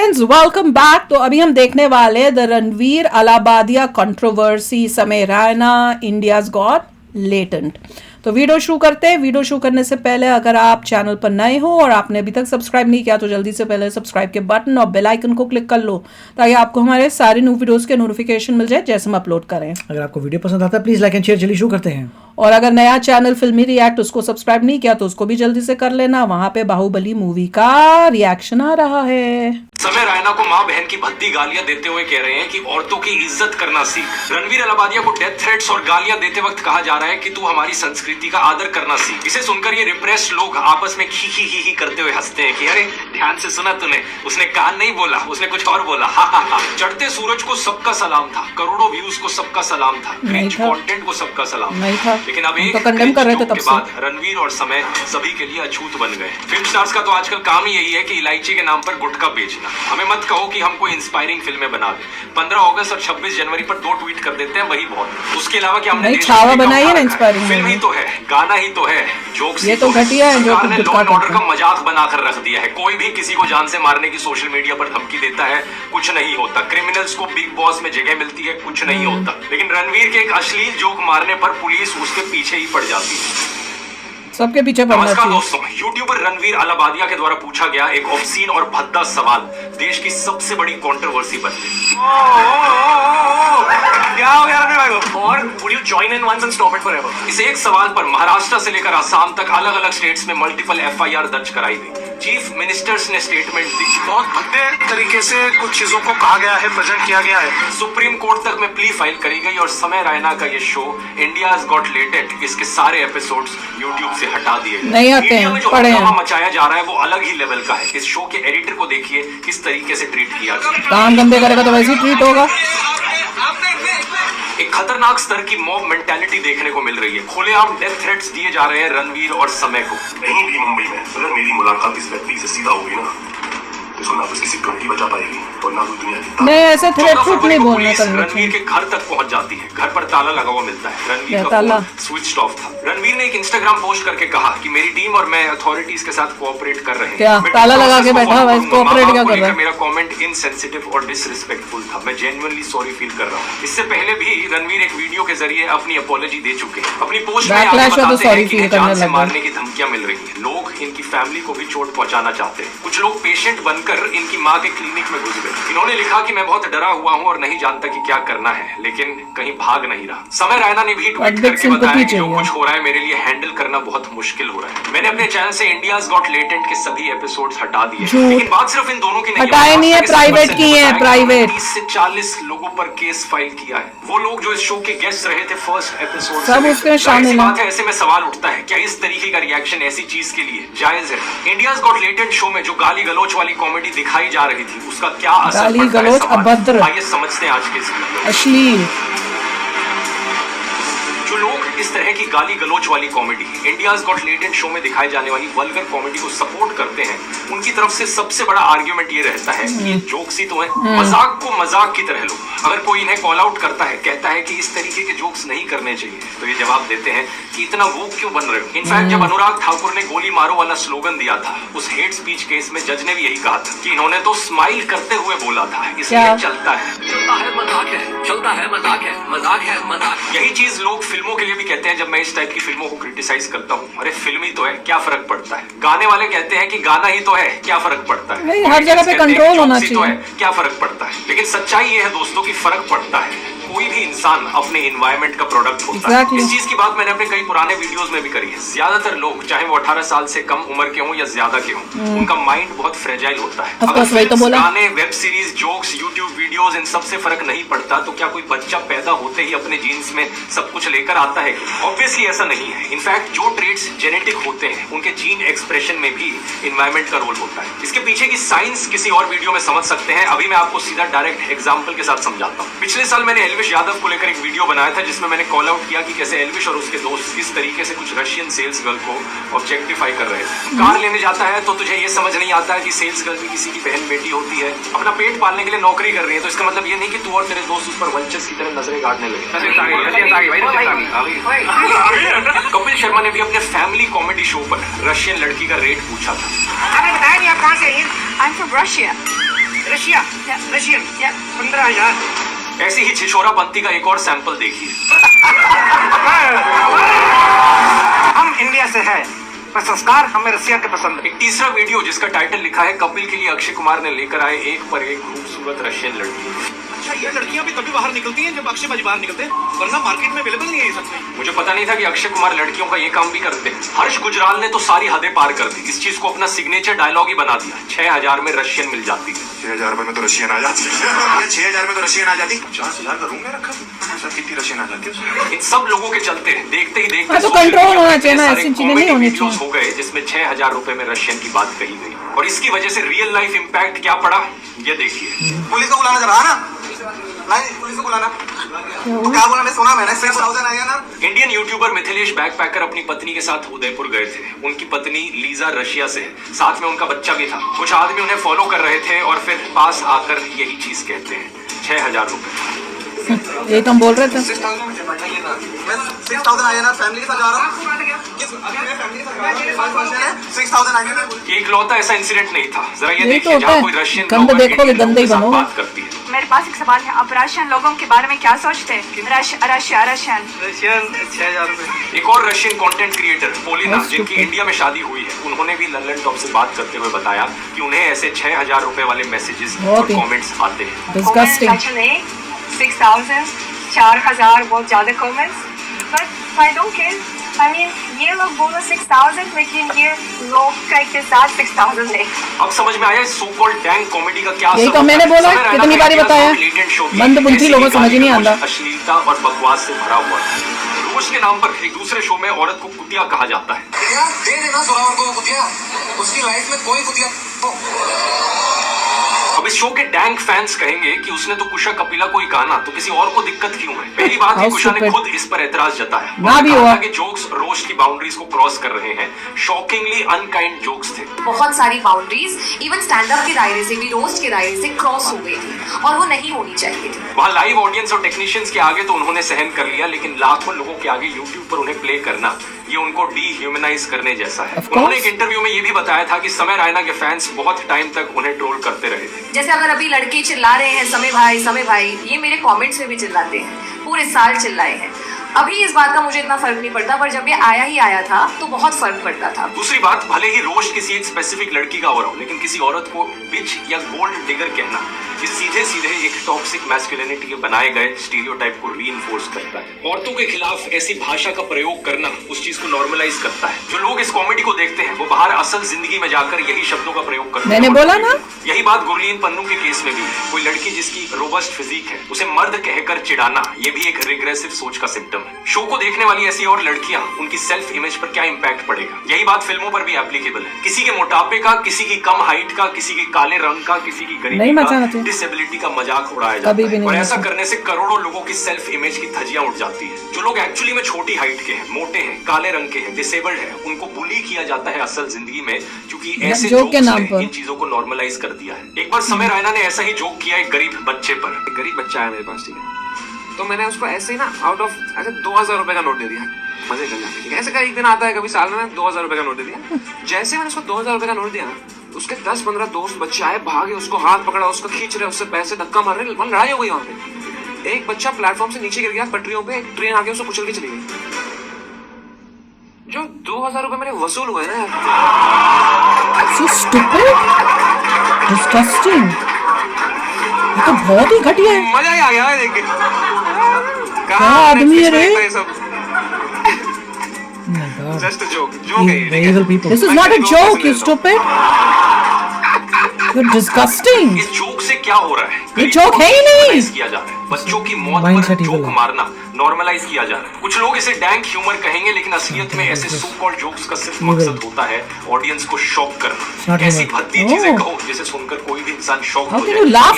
Friends, welcome back. तो अभी हम देखने वाले द रणवीर अलाहाबादिया कंट्रोवर्सी, समय रैना, इंडियाज गॉट लेटेंट। तो वीडियो शुरू करते हैं। वीडियो शुरू करने से पहले अगर आप चैनल पर नए हो और आपने अभी तक सब्सक्राइब नहीं किया तो जल्दी से पहले सब्सक्राइब के बटन और बेल आइकन को क्लिक कर लो ताकि आपको हमारे सारे न्यू वीडियोस के नोटिफिकेशन मिल जाए जैसे हम अपलोड करें। अगर आपको वीडियो पसंद आता है प्लीज लाइक एंड शेयर। चलिए शुरू करते हैं। और अगर नया चैनल फिल्मी रिएक्ट उसको सब्सक्राइब नहीं किया तो उसको भी जल्दी से कर लेना। वहां पे बाहुबली मूवी का रिएक्शन आ रहा है। समय रैना को मां बहन की भद्दी गालियां देते हुए कह रहे हैं कि औरतों की इज्जत करना सीख। रणवीर अलाहाबादिया को डेथ थ्रेट्स और गालियां देते वक्त कहा जा रहा है कि तू हमारी संस्कृति का आदर करना सीख। इसे सुनकर ये रिप्रेस्ड लोग आपस में खी खी ही करते हुए हंसते हैं कि अरे ध्यान से सुना तूने, उसने कान नहीं बोला, उसने कुछ और बोला। हा हा हा। चढ़ते सूरज को सबका सलाम था, करोड़ों व्यूज को सबका सलाम था, क्रिंज कंटेंट को सबका सलाम नहीं था। लेकिन अब एक तो कंडेम कर रहे थे तब के से। बाद रणवीर और समय सभी के लिए अछूत बन गए। फिल्म स्टार्स का तो आजकल काम ही यही है कि इलायची के नाम पर गुटखा बेचना। हमें मत कहो कि हम कोई इंस्पायरिंग फिल्में बना दे। 15 अगस्त और 26 जनवरी पर 2 ट्वीट कर देते हैं, वही बहुत। उसके अलावा कि हमने छावा बनाई है ना इंस्पायरिंग फिल्म ही तो है, गाना ही तो है, जोक्स ये तो घटिया है जो सरकार ने लॉ एंड ऑर्डर का मजाक बनाकर रख दिया है। कोई भी किसी को जान से मारने की सोशल मीडिया पर धमकी देता है, कुछ नहीं होता। क्रिमिनल्स को बिग बॉस में जगह मिलती है, कुछ नहीं होता। लेकिन रणवीर के एक अश्लील जोक मारने पर पुलिस उसके पीछे ही पड़ जाती है। सबके पीछे पड़ना नमस्कार चाहिए। दोस्तों, यूट्यूबर रणवीर अलाहाबादिया के द्वारा पूछा गया एक ऑब्सीन और भद्दा सवाल देश की सबसे बड़ी कंट्रोवर्सी बन गई। क्या हो गया रणवीर भाई को? और would you join in once and stop it forever? इस एक सवाल पर महाराष्ट्र से लेकर असम तक अलग अलग स्टेट्स में मल्टीपल FIR दर्ज कराई गई। चीफ मिनिस्टर्स ने स्टेटमेंट दी। बहुत भद्दे तरीके से कुछ चीजों को कहा गया है, प्रेजेंट किया गया है। सुप्रीम कोर्ट तक में प्ली फाइल करी गई और समय रैना का ये शो इंडियाज गॉट लेटेंट, इसके सारे एपिसोड्स यूट्यूब से हटा दिए गए। नहीं आते मीडिया हैं, में जो पढ़े हैं। हंगामा मचाया जा रहा है वो अलग ही लेवल का है। इस शो के एडिटर को देखिए किस तरीके से ट्रीट किया गया। काम गंदे करेगा तो वैसे ही ट्रीट होगा। एक खतरनाक स्तर की मॉब मेंटालिटी देखने को मिल रही है। खुलेआम डेथ थ्रेट्स दिए जा रहे हैं रणवीर और समय को। कहीं भी मुंबई में अगर मेरी मुलाकात इस व्यक्ति से सीधा होगी ना, इसको ना उसकी सिक्योरिटी बचा पाएगी और ना कोई दुनिया की। नहीं, ऐसे थ्रेट 14 फुट फरवरी नहीं को बोलना पुलिस करना रणवीर के घर तक पहुंच जाती है। घर पर ताला लगा हुआ मिलता है। रणवीर का ताला? फोन स्विच ऑफ था। रणवीर ने एक इंस्टाग्राम पोस्ट करके कहा कि मेरी टीम और मैं अथॉरिटीज के साथ कोऑपरेट कर रहे हैं। क्या मैं ताला लगा के प्रोसेस को बैठा हुआ है, फॉलो करूंगा। कोऑपरेट क्या माँ-बाप को कर रहा है? लेकर मेरा कमेंट इनसेंसिटिव और डिसरिस्पेक्टफुल था। मैं जेन्युइनली सॉरी फील कर रहा हूं। इससे पहले भी रणवीर एक वीडियो के जरिए अपनी अपॉलॉजी दे चुके हैं। अपनी पोस्ट में आगे Backlash हुआ तो बताते sorry हैं कि feel इन्हें करने जान से लगे। मारने की धमकियां मिल रही हैं। लोग इनकी फैमिली को भी चोट पहुंचाना चाहते हैं। कुछ लोग पेशेंट बनकर इनकी मां के क्लिनिक में घुस गए। इन्होंने लिखा कि मैं बहुत डरा हुआ हूं और नहीं जानता कि क्या करना है, लेकिन कहीं भाग नहीं रहा। समय रैना ने भी ट्वीट करके बताया कि जो कुछ हो रहा है मेरे लिए हैंडल करना बहुत मुश्किल हो रहा है। मैंने अपने चैनल से इंडियाज गॉट लेटेंट के सभी एपिसोड्स हटा दिए, लेकिन बात सिर्फ इन दोनों की नहीं है। हटाए नहीं है, प्राइवेट की है, प्राइवेट। 30 से 40 लोगों पर केस फाइल किया है। वो लोग जो इस शो के गेस्ट रहे थे फर्स्ट एपिसोड सब उसमें शामिल हैं। है। ऐसे में सवाल उठता है, क्या इस तरीके का रिएक्शन ऐसी चीज के लिए जायज है? इंडियाज गॉट लेटेंट शो में जो गाली गलोच वाली कॉमेडी दिखाई जा रही थी उसका क्या असर गाली पड़ता है? गलोच, सवाल। अभद्र, आइए समझते हैं आज के इस वीडियो में। अश्लील। जो लोग इस तरह की गाली गलोच वाली comedy, India's got latent show में दिखाई जाने वाली वल्गर कॉमेडी को सपोर्ट करते हैं, उनकी तरफ से सबसे बड़ा आर्ग्यूमेंट ये रहता है कि ये जोक्स ही तो है, मजाक को मजाक की तरह लो। अगर कोई इन्हें कॉल आउट करता है, कहता है कि इस तरीके के जोक्स नहीं करने चाहिए, तो ये जवाब देते हैं कि इतना वो क्यों बन रहे हो। इनफैक्ट जब अनुराग ठाकुर ने गोली मारो वाला स्लोगन दिया था उस हेट स्पीच केस में, जज ने भी यही कहा था कि इन्होंने तो स्माइल करते हुए बोला था, इसलिए चलता है मजाक है, चलता है मजाक है, मजाक है मजाक। यही चीज लोग फिल्मों के लिए भी कहते हैं। जब मैं इस टाइप की फिल्मों को क्रिटिसाइज करता हूँ, अरे फिल्म ही तो है, क्या फर्क पड़ता है। गाने वाले कहते हैं कि गाना ही तो है, क्या फर्क पड़ता है। नहीं, हर जगह पे कंट्रोल होना तो चाहिए, क्या फर्क पड़ता है। लेकिन सच्चाई ये है दोस्तों कि फर्क पड़ता है। कोई भी इंसान अपने एनवायरनमेंट का प्रोडक्ट होता है। इस चीज की बात मैंने अपने कई पुराने वीडियोस में भी करी है। ज्यादातर लोग, चाहे वो 18 साल से कम उम्र के हों या ज्यादा के हों, उनका माइंड बहुत फ्रेजाइल होता है। अगर गाने, web series, jokes, YouTube videos, इन सब से फर्क नहीं पड़ता तो क्या कोई बच्चा पैदा होते ही अपने जीन्स में सब कुछ लेकर आता है? ऑब्वियसली ऐसा नहीं है। इनफैक्ट जो ट्रेड्स जेनेटिक होते हैं उनके जीन एक्सप्रेशन में भी एनवायरनमेंट का रोल होता है। इसके पीछे की साइंस किसी और वीडियो में समझ सकते हैं। अभी मैं आपको सीधा डायरेक्ट एग्जांपल के साथ समझाता हूँ। पिछले साल मैंने एल्विश यादव को लेकर एक वीडियो बनाया था जिसमें मैंने कॉल आउट किया कि कैसे एल्विश और उसके दोस्त इस तरीके से कुछ रशियन सेल्स गर्ल को ऑब्जेक्टिफाई कर रहे थे। कार लेने जाता है तो तुझे ये समझ नहीं आता है कि सेल्स गर्ल भी किसी की बहन बेटी होती है। अपना पेट पालने के लिए नौकरी कर रही है, तो इसका मतलब ये नहीं कि तू और तेरे दोस्त उस पर वंचस की तरह नजरें गाड़ने लगे। कपिल शर्मा ने भी अपने फैमिली कॉमेडी शो पर रशियन लड़की का रेट पूछा था। आपने बताया नहीं आप कहाँ से आई हैं? I'm from Russia. Russia Russian 15,000। ऐसी ही छिछोरापंथी का एक और सैंपल देखिए। हम इंडिया से है पर संस्कार हमें रशिया के पसंद है। एक तीसरा वीडियो जिसका टाइटल लिखा है कपिल के लिए अक्षय कुमार ने लेकर आए एक पर एक खूबसूरत रशियन लड़की। अच्छा, ये लड़कियां भी तभी बाहर निकलती हैं जब अक्षय भाई बाहर निकलते हैं, वरना मार्केट में अवेलेबल नहीं है ये सब में। मुझे पता नहीं था कि अक्षय कुमार लड़कियों का ये काम भी करते हैं। हर्ष गुजराल ने तो सारी हदें पार कर दी, इस चीज को अपना सिग्नेचर डायलॉग ही बना दिया। 6,000 में रशियन मिल जाती है। 6,000 रुपए में तो रशियन आ जाती है। 6,000 में तो रशियन आ जाती। 50,000 का रूम में रखा सर, कितनी रशियन आ जाती है। इन सब लोगों के चलते देखते ही देखते तो कंट्रोल होना चाहिए ना, ऐसी चीजें नहीं होनी चाहिए। हो गए जिसमें 6,000 रुपए में रशियन की बात कही गई और इसकी वजह से रियल लाइफ इम्पैक्ट क्या पड़ा ये देखिए। पुलिस को बुलाना जरा ना, नहीं पुलिस को बुलाना। क्या बोला मैं सुना मैंने 6,000 आया ना। इंडियन यूट्यूबर मिथिलेश बैकपैकर अपनी पत्नी के साथ उदयपुर गए थे। उनकी पत्नी लीजा रशिया से है, साथ में उनका बच्चा भी था। कुछ आदमी उन्हें फॉलो कर रहे थे और फिर पास आकर यही चीज कहते हैं 6,000 रुपए। यही तो हम बोल रहे थे। 6,000 आया ना, फैमिली के साथ जा रहा हूँ। अभी मैं फैमिली के साथ जा रहा हूँ। 6,000 आया ना। ये इकलौता ऐसा इंसिडेंट नहीं था। जरा ये यही तो देखिए होता जहाँ है। कोई रशियन गंद गवर्नमेंट देखोगे, इंडियन गंदे ही लोगों के साथ बनोगे। बात करती है। मेरे पास एक सवाल है, आप रशियन लोगों के बारे में क्या सोचते हैं? रशियन रशियन 6,000 रुपए। एक और रशियन कंटेंट क्रिएटर पोलिना, जिनकी इंडिया में शादी हुई है, उन्होंने भी लल्लन टॉप से बात करते हुए बताया कि उन्हें ऐसे 6,000 रुपए वाले मैसेजेस और बहुत ही कमेंट्स आते हैं। डिस्गस्टिंग। 6,000 4,000 बहुत ज्यादा comments, but I don't care. I mean ये लोग बोलो 6,000, लेकिन ये लोग के साथ 6,000 नहीं। अब समझ में आया इस सो कॉल्ड डैंग कॉमेडी का क्या यही असर तो मैंने होता है। बोला, समय रैना कितनी का बारी इंडिया बताया। का लेटेंट शो भी मंदबुद्धि ऐसी लोगों को समझ ही नहीं गाली, आता। अश्लीलता और बकवास से भरा हुआ है। रोज के नाम पर एक दूसरे शो में औरत को कुतिया कहा जाता है। दे देना जोरावर को कुतिया, उसकी लाइफ में कोई कुतिया। अब इस शो के डैंग फैंस कहेंगे कि उसने तो कुशा कपिला को ही कहा, तो किसी और को दिक्कत क्यों है? पहली बात है कुशा ने खुद इस पर एतराज जताया। ना भी हुआ कि जोक्स रोस्ट की बाउंड्रीज को क्रॉस कर रहे हैं। शॉकिंगली अनकाइंड जोक्स थे। बहुत सारी बाउंड्रीज इवन स्टैंड अप के दायरे से भी, रोस्ट के दायरे से क्रॉस हो गई थी और वो नहीं होनी चाहिए थी। वहाँ लाइव ऑडियंस और टेक्नीशियंस के आगे तो उन्होंने सहन कर लिया, लेकिन लाखों लोगों के आगे यूट्यूब पर उन्हें प्ले करना ये उनको डीह्यूमनाइज करने जैसा है। उन्होंने एक इंटरव्यू में ये भी बताया था कि समय रैना के फैंस बहुत टाइम तक उन्हें ट्रोल करते रहे थे। जैसे अगर अभी लड़के चिल्ला रहे हैं समय भाई, ये मेरे कमेंट्स में भी चिल्लाते हैं, पूरे साल चिल्लाए हैं। अभी इस बात का मुझे इतना फर्क नहीं पड़ता, पर जब ये आया था तो बहुत फर्क पड़ता था। दूसरी बात, भले ही रोस्ट किसी एक स्पेसिफिक लड़की का हो रहा हो, लेकिन किसी औरत को बिच या गोल्ड डिगर कहना ये सीधे सीधे एक टॉक्सिक मैस्कुलिनिटी के बनाए गए स्टीरियोटाइप को रीइंफोर्स करता है। औरतों के खिलाफ ऐसी भाषा का प्रयोग करना उस चीज को नॉर्मलाइज करता है। जो लोग इस कॉमेडी को देखते हैं वो बाहर असल जिंदगी में जाकर यही शब्दों का प्रयोग करते हैं। मैंने बोला ना, यही बात गुरलीन पन्नू के केस में भी है। कोई लड़की जिसकी रोबस्ट फिजिक है उसे मर्द कहकर चिढ़ाना ये भी एक रिग्रेसिव सोच का सिम्टम है। शो को देखने वाली ऐसी और लड़कियां, उनकी सेल्फ इमेज पर क्या इंपैक्ट पड़ेगा? यही बात फिल्मों पर भी एप्लीकेबल है। किसी के मोटापे का, किसी की कम हाइट का, किसी के काले रंग का, किसी की गरीबी का, डिसेबिलिटी का मजाक उड़ाया जाता है और ऐसा करने से करोड़ों लोगों की सेल्फ इमेज की धज्जियां उड़ जाती है। जो लोग एक्चुअली में छोटी हाइट के हैं, मोटे हैं, काले रंग के हैं, डिसेबल्ड हैं, उनको बुली किया जाता है असल जिंदगी में, क्योंकि ऐसे जोक के नाम पर इन चीजों को नॉर्मलाइज कर दिया है। एक बार समय रैना ने ऐसा ही जोक किया एक गरीब बच्चे पर। एक गरीब बच्चा है मेरे पास, ठीक है, तो मैंने उसको ऐसे ही ना आउट ऑफ ऐसे 2,000 रुपए का नोट दे दिया मजे कर जाने, ठीक है। ऐसे का एक दिन आता है कभी साल में, 2,000 रुपए का नोट दे दिया। जैसे मैंने उसको 2,000 रुपए का नोट दिया ना, उसके 10-15 दोस्त बच्चे आए, भागे, उसको हाथ पकड़ा, उसको खींच रहे, उससे पैसे धक्का मार रहे, वहां लड़ाई हो गई। वहां पे एक बच्चा प्लेटफॉर्म से नीचे गिर गया पटरियों पे, एक ट्रेन आके उसको कुचल के चली गई। जो 2,000 रुपए मेरे वसूल हुए ना यार। So stupid, disgusting। ये तो बहुत ही घटिया है। मजा ही आ गया देख के। क्या आदमी है रे? Just a joke है ये। Evil people. This is not a joke, you stupid. You're disgusting. इस जोक से क्या हो रहा है? ये जोक है ही नहीं। किया जा रहा है। बच्चों की मौत Mindset पर evil जोक है। मारना नॉर्मलाइज किया जा रहा है। कुछ लोग इसे डैंक ह्यूमर कहेंगे, लेकिन असलियत में ऐसे सो कॉल्ड जोक्स का सिर्फ मकसद होता है ऑडियंस को शॉक करना। ऐसी भद्दी चीजें कहो जिसे सुनकर कोई भी इंसान शॉक हो जाए।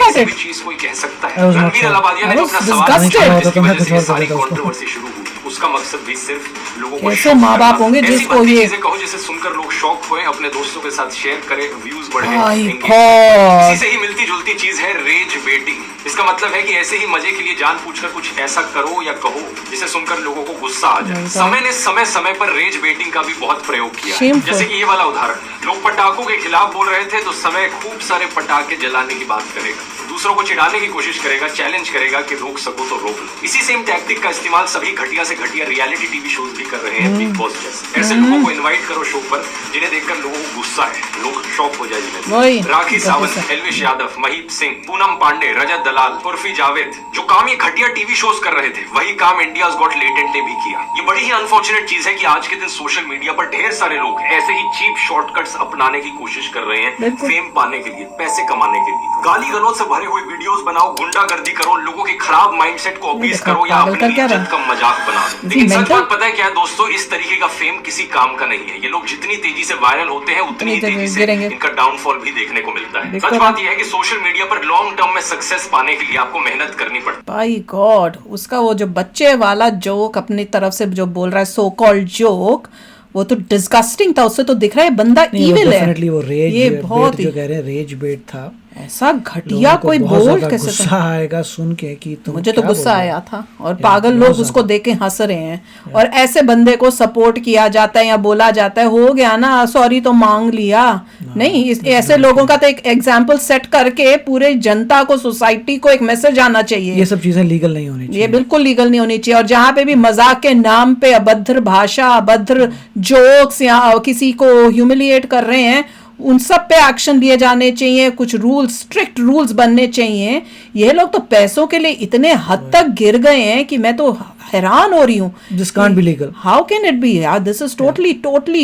किसी भी चीज कोई कह सकता है। रणवीर अलाबादिया ने जो अपना सवाल पूछा, जिसकी वजह से ये सारी कंट्रोवर्सी शुरू हुई, उसका मकसद भी सिर्फ लोगों को कैसे माँ बाप होंगे जिसको ये चीजें कहो जिसे सुनकर लोग शॉक हुए, अपने दोस्तों के साथ शेयर करें, व्यूज बढ़े। इसी से ही मिलती जुलती चीज है रेज बेटिंग। इसका मतलब है कि ऐसे ही मजे के लिए जानबूझकर कुछ ऐसा करो या कहो जिसे सुनकर लोगों को गुस्सा आ जाए। समय ने समय समय पर रेज बेटिंग का भी बहुत प्रयोग किया, जैसे कि ये वाला उदाहरण। लोग पटाखों के खिलाफ बोल रहे थे तो समय खूब सारे पटाखे जलाने की बात करेगा, दूसरों को चिढ़ाने की कोशिश करेगा, चैलेंज करेगा कि रोक सको तो रोक लो। इसी सेम टैक्टिक का इस्तेमाल सभी घटिया से घटिया रियलिटी टीवी शोज भी कर रहे हैं बिग बॉस जैसे। ऐसे लोगों को इनवाइट करो शो पर जिन्हें देखकर लोगों को गुस्सा है, लोग शॉक हो जाए जिन्हें। राखी सावंत, एल्विश यादव, महीप सिंह, पूनम पांडे, रजत दलाल, उर्फी जावेद, जो काम ये घटिया टीवी शोज कर रहे थे वही काम इंडियाज गॉट लेटेंट ने भी किया। ये बड़ी ही अनफॉर्चुनेट चीज है कि आज के दिन सोशल मीडिया पर ढेर सारे लोग ऐसे ही चीप शॉर्टकट्स अपनाने की कोशिश कर रहे हैं फेम पाने के लिए, पैसे कमाने के लिए। गाली गलौज से भरे हुए वीडियोस बनाओ, गुंडागर्दी करो, लोगों के खराब माइंडसेट को अपीज करो या अपनी इज्जत का मजाक बना दो। लेकिन सच बात पता है क्या है दोस्तों, इस तरीके का फेम किसी काम का नहीं है। ये लोग जितनी तेजी से वायरल होते हैं उतनी तेजी से इनका डाउनफॉल भी देखने को मिलता है। सच बात यह है कि सोशल मीडिया पर लॉन्ग टर्म में सक्सेस पाने के लिए आपको मेहनत करनी पड़ती है। बाय गॉड, उसका वो जो बच्चे वाला जोक अपनी तरफ से जो बोल रहा है सो कॉल्ड जोक, वो तो डिस्गस्टिंग था। उससे तो दिख रहा है बंदा इविल है। वो रेज ये बहुत जो कह रहे हैं रेज बेट था। ऐसा घटिया कोई बोल कैसे गुस्सा आएगा सुन के कि तुम मुझे तो गुस्सा आया था। और पागल लोग उसको देख के हंस रहे हैं और ऐसे बंदे को सपोर्ट किया जाता है या बोला जाता है हो गया ना सॉरी तो मांग लिया। नहीं, ऐसे लोगों का तो एक एग्जाम्पल सेट करके पूरे जनता को, सोसाइटी को एक मैसेज आना चाहिए। ये सब चीजें लीगल नहीं होनी चाहिए, ये बिल्कुल लीगल नहीं होनी चाहिए। और जहाँ पे भी मजाक के नाम पे अभद्र भाषा, अभद्र जोक्स या किसी को ह्यूमिलिएट कर रहे हैं, उन सब पे एक्शन लिए जाने चाहिए। कुछ रूल्स, स्ट्रिक्ट रूल्स बनने चाहिए। ये लोग तो पैसों के लिए इतने हद तक गिर गए हैं कि मैं तो हैरान हो रही हूँ। This can't be legal, how can it be यार, दिस इज टोटली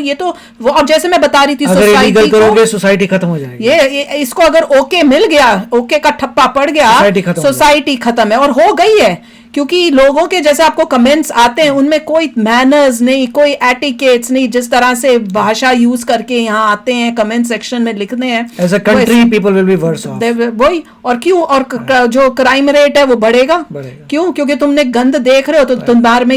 ये तो वो। अब जैसे मैं बता रही थी सोसाइटी करोगे सोसाइटी खत्म हो जाएगी। ये इसको अगर ओके मिल गया, ओके का ठप्पा पड़ गया, सोसाइटी खत्म है। और हो गई है, क्योंकि लोगों के जैसे आपको कमेंट्स आते हैं उनमें कोई मैनर्स नहीं, कोई एटिकेट्स नहीं। जिस तरह से भाषा यूज करके यहाँ आते हैं कमेंट सेक्शन में लिखते हैं, as a country people will be worse off. वही, और क्यों, और जो क्राइम रेट है वो बढ़ेगा। क्यों? क्योंकि तुमने गंद देख रहे हो तो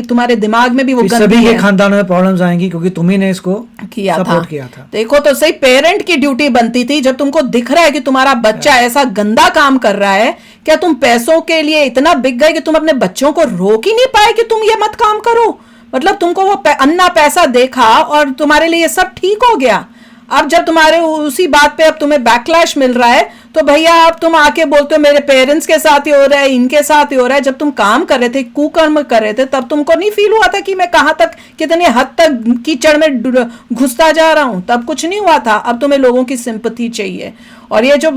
तुम्हारे दिमाग में भी वो गंद सभी के खानदानों में प्रॉब्लम्स आएंगी क्योंकि तुम्ही ने इसको सपोर्ट किया था। देखो तो सही, पेरेंट की ड्यूटी बनती थी जब तुमको दिख रहा है कि तुम्हारा बच्चा ऐसा गंदा काम कर रहा है, क्या तुम पैसों के लिए इतना बिक गए कि तुम अपने बच्चों को रोक ही नहीं पाए कि तुम ये मत काम करो? मतलब तुमको वो अन्ना पैसा देखा और तुम्हारे लिए सब ठीक हो गया। अब जब तुम्हारे उसी बात पे अब तुम्हें बैकलैश मिल रहा है तो भैया अब तुम आके बोलते हो मेरे पेरेंट्स के साथ ही हो रहा है, इनके साथ ही हो रहा है। जब तुम काम कर रहे थे, कुकर्म कर रहे थे, तब तुमको नहीं फील हुआ था कि मैं कहां तक, कितने हद तक कीचड़ में घुसता जा रहा हूं? तब कुछ नहीं हुआ था। अब तुम्हें लोगों की सिंपैथी चाहिए। और ये जो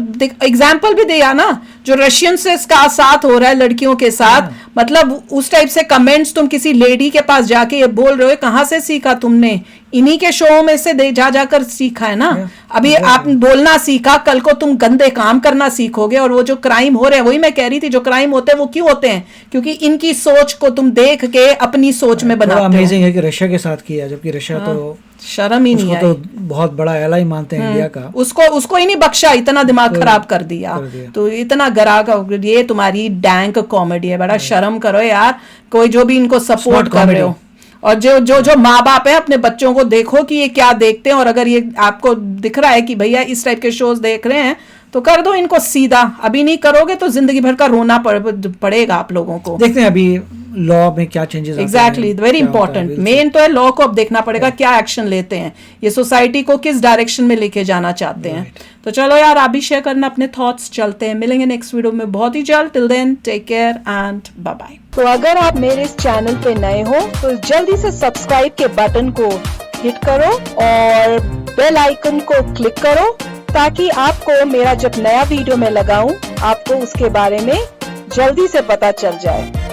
एग्जाम्पल भी दिया ना, जो रशियन से इसका साथ हो रहा है लड़कियों के साथ, मतलब उस टाइप से कमेंट्स तुम किसी लेडी के पास जाके ये बोल रहे हो, कहां से सीखा तुमने? इन्हीं के शो में से जा जाकर सीखा है ना। अभी आप बोलना सीखा, कल को तुम गंदे काम करना सीखोगे। और वो जो क्राइम हो रहे हैं, वही मैं कह रही थी, जो क्राइम होते हैं वो क्यों होते हैं? क्योंकि इनकी सोच को तुम देख के अपनी सोच में बनाते हो। अमेजिंग है कि रशिया के साथ किया, जबकि रशिया तो शर्म ही नहीं आई। तो बहुत बड़ा एलाई मानते हैं इंडिया का। उसको ही नहीं बख्शा, इतना दिमाग खराब कर दिया। तो इतना ये तुम्हारी डैंक कॉमेडी है। बड़ा शर्म करो यार, कोई जो भी इनको सपोर्ट कर रहे हो। और जो माँ बाप है, अपने बच्चों को देखो कि ये क्या देखते हैं। और अगर ये आपको दिख रहा है कि भैया इस टाइप के शोज देख रहे हैं तो कर दो इनको सीधा। अभी नहीं करोगे तो जिंदगी भर का रोना पड़ेगा आप लोगों को। देखते हैं अभी लॉ में क्या changes exactly, very important. Main तो है लॉ को अब देखना पड़ेगा क्या एक्शन लेते हैं, ये सोसाइटी को किस डायरेक्शन में लेके जाना चाहते हैं। तो चलो यार, आप भी शेयर करना अपने थॉट्स। चलते हैं, मिलेंगे नेक्स्ट वीडियो में बहुत ही जल्द। Till then take care and bye bye. तो अगर आप मेरे इस चैनल पे नए हो तो जल्दी से सब्सक्राइब के बटन को हिट करो और बेल आइकन को क्लिक करो ताकि आपको मेरा जब नया वीडियो मैं लगाऊं आपको उसके बारे में जल्दी से पता चल जाए।